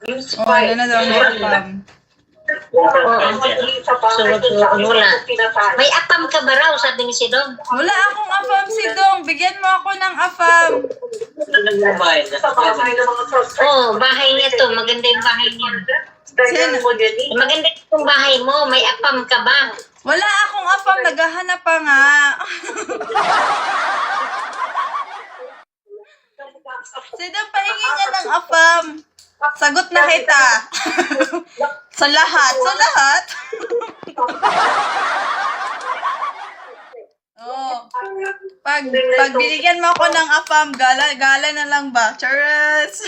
Oh, ano na daw ni Apam? Wala. May apam ka ba raw, sabi ni si Dong? Wala akong Apam si Dong. Bigyan mo ako ng Apam. Bahay niya to. Maganda yung bahay niya. Maganda yung bahay mo. May apam ka ba? Wala akong Apam. Naghahanap pa nga. Si Dong, pahingi nga ng Apam. Sagot na kita. Sa lahat. Sa lahat. Pag binigyan mo ako ng Apam, gala na lang ba? Charles.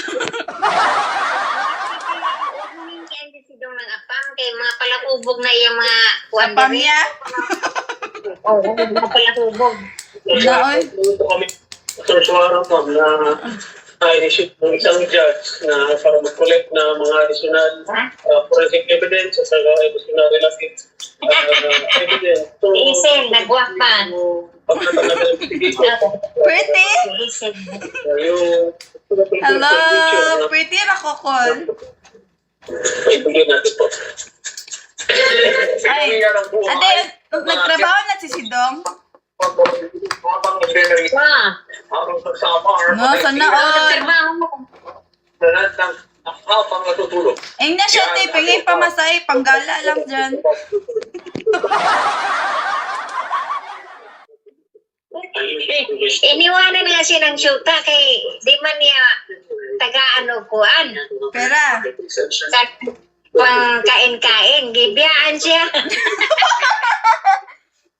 Yan din si Dong ng apam. Kaya mga palakubog na yung mga Apam niya? mga palakubog. Naoy. I-issue ng isang judge na para mag-collect na mga additional forensic evidence at additional relative evidence. So, Isel, nagwak pa. Pretty? Hello, pretty rakokol. ibigay natin po. Ay, ate, nagtrabaho na si Sidong? No, sana all. Eh na siya, te, pingay pamasay, panggala lang dyan. Iniwanan nga siya ng syuta kay di man niya taga-ano kuan. Pera. Pang kain-kain, gibiyaan siya.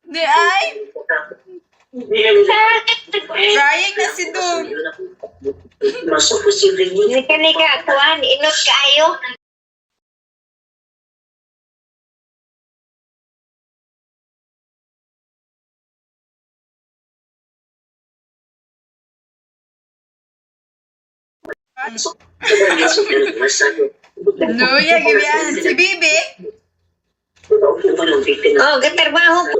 Di ay? Trying na si Dong. Nika kuan, inot kaayo. Luya, gibian. Si Bibi? Gatrabaho po.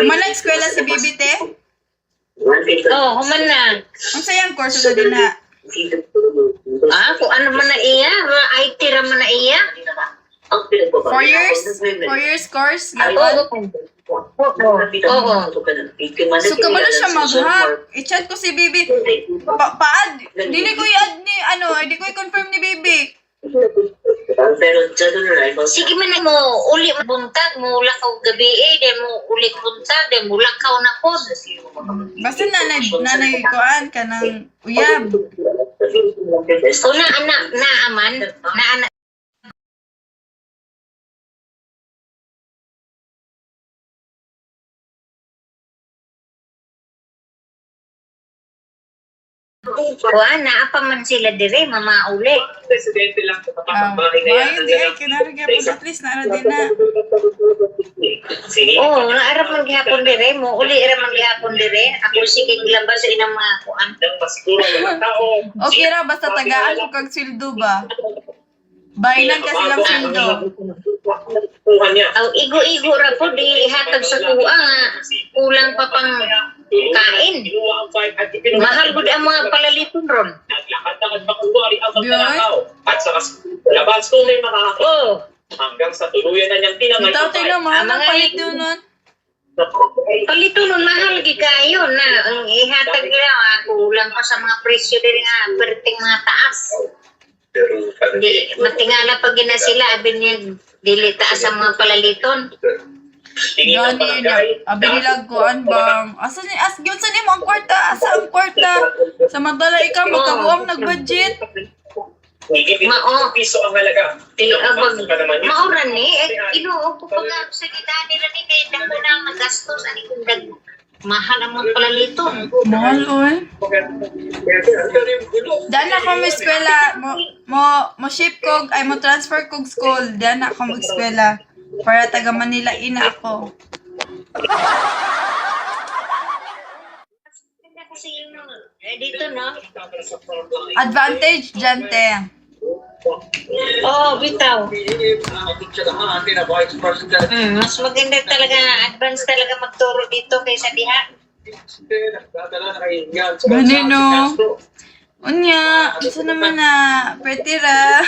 Malang eskwela si Bibi, te? Human na. Ang sayang course na din na. Kung ano man na iya, mga IT ra man na iya. 4 years? 4 years course? Gapon? Oo. So, kabalo siya mag-hack. I-chat ko si Bibi. Paad? Dili ko i-add ni, di ko i-confirm ni Bibi. Sige man na mo, uli buntag, mo lakaw gabi then mo uli buntag, then mo lakaw na po. Basta nanay koan ka ng uyab. O na anak, na aman, na anak. Kuan na apa man sila dire mamauli. Presidente lang sa kapatbahay na yan. Hindi ay, kinaragya po at least na din na. Naarap man gihapon dire mo, uli ra man gihapon dire. Ako sige gilabas sa inang mga kuan. Okay ra, basta tagaan ko kag sildo ba? Bainan ka silang sildo. Ang igo-igo ra po di hatag sa kuha nga kulang pa pang kain. Mahal gud ang mga palaliton ron. At sa labas ko may makakakita. Hanggang sa tuluyan na niyang tinangay. Ito, tingnan, mahal ang palit yun nun. Palito nun, mahal kayo na ang ihatag nila, kulang pa sa mga presyo din nga, perting mga taas. Di, matingala pag gina sila, abin niya, dili taas ang mga palaliton. Gani niya, abinilag ko, bang, asa yun sa mo ang kwarta, asa ang kwarta? Samantala ikaw, magkabuang nag-budget. Piso ang halaga. Mauran ni, inuog ko pag sa kita nila ni, kaya dako na magastos, ani kung mahal ang mga palaliton. Mahal, oy. Diyan ako may eskwela, mo ship kog, ay mo transfer kog school, diyan ako mag-eskwela. Para taga Manila ina ako. Dito, no? Advantage dyan, te. Bitaw. Mas maganda talaga, advance talaga magturo dito kaysa diha. Gani, no? Unya, isa naman na, pretty ra.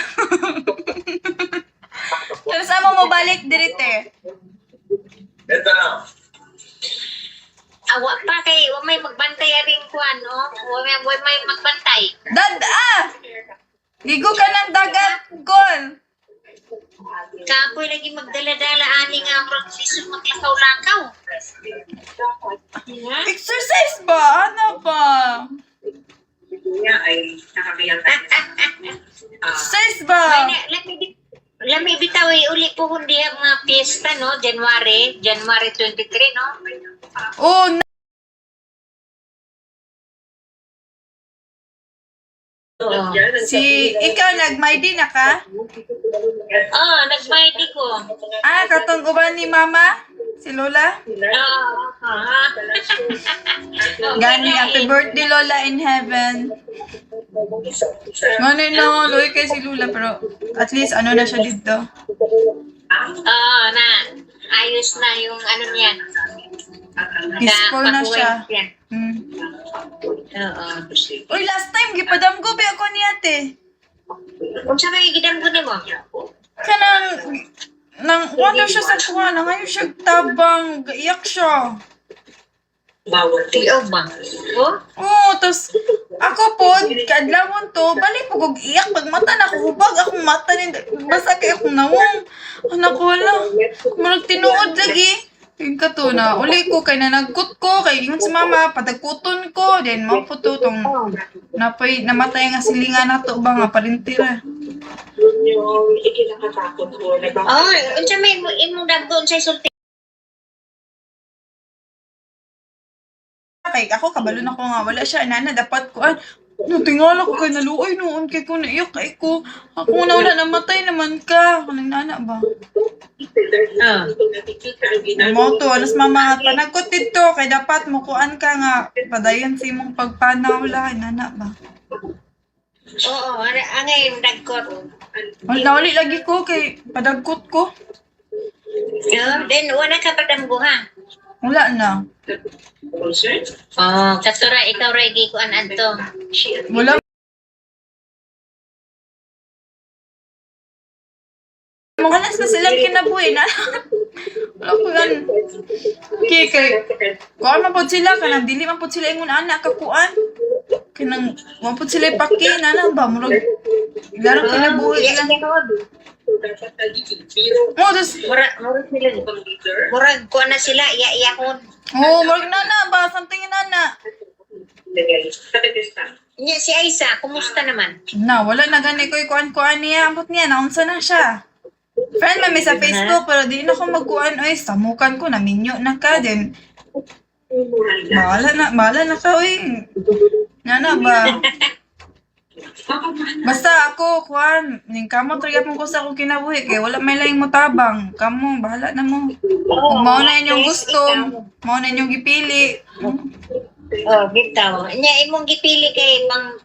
Pero saan mo balik dirite? Awa pa kay wa may magbantay rin ko ano. Wa may magbantay. Dad, ligo ka ng dagat, Gol. Kapoy lagi magdala-dala ani nga proses maglakaw-lakaw. Exercise ba? Ano ba? Exercise ba? Lami bitawi uli po kundi ang mga piyesta no, January 23 no. Oh, Oo. ikaw nag-MyD na ka? Nag-mighty ko. Katong uban ni Mama? Si Lola? Gani, happy birthday Lola in heaven. Ngano no, loy kay si Lola pero at least ano na siya dito. Na ayos na yung ano niya. Peaceful na siya. Oo. Uy, last time gipadam ko ba ako ni ate? Unsa may gidam ko nimo? Kanang nang wala siya sa kuha na ngayon siya tabang iyak siya. Tiyo ba? Tas ako po, kadlawon to, balik po kog iyak, pag mata na ko, hubag akong mata ni, basta kay akong nawong. Anak ko, wala, marag tinuod lagi. Yung kato na, uli ko, kay nanagkot ko, kay yung si mama, patagkuton ko, then mo po to, tong namatay nga silingan na to, ba nga, parintira. Unsa may imong dagko unsay sulti? Kay ako, kabalo na ko nga, wala siya, nana, dapat ko, tingala ko kay naluoy noon, kay ko naiyak, kay ko, ako na wala, namatay naman ka, kanang nana ba? Mo to, alas mama, panagkot dito, kay dapat mukuan ka nga, padayon sa imong pagpanaw la, nana ba? Oo, angay yung dagkot. Wala lagi ko, kay padagkot ko. Then wala ka padamgo ha. Wala na. Katura ikaw regi ko anto. Wala. Muhanas na silang kinabuhi na. Wala ko yan. Kay, kuan man po sila, kanang dili man po sila ingon anak kakuan. Kanang, man po sila ipaki, nana ba? Murag, larang kinabuhi lang. Tas, Murag ko na sila iya-iyahon. murag nana ba? Something nana. Nya si Aisa, kumusta naman? Na, wala na gani ko ikuan-kuan niya. Ambot niya, naunsa na siya. Friend mami sa Facebook, pero di na ako magkuan. Oy, samukan ko, naminyo na ka. Then, bahala na ka, oy. Nana ba? Basta ako, kuan, ning kamo trigap mo ko sa akong kinabuhi. Kaya wala may laing mo tabang. Kamo, bahala na mo. Kung mao na inyong gusto, mao na inyong gipili. Bitaw. Nya imong gipili kay pang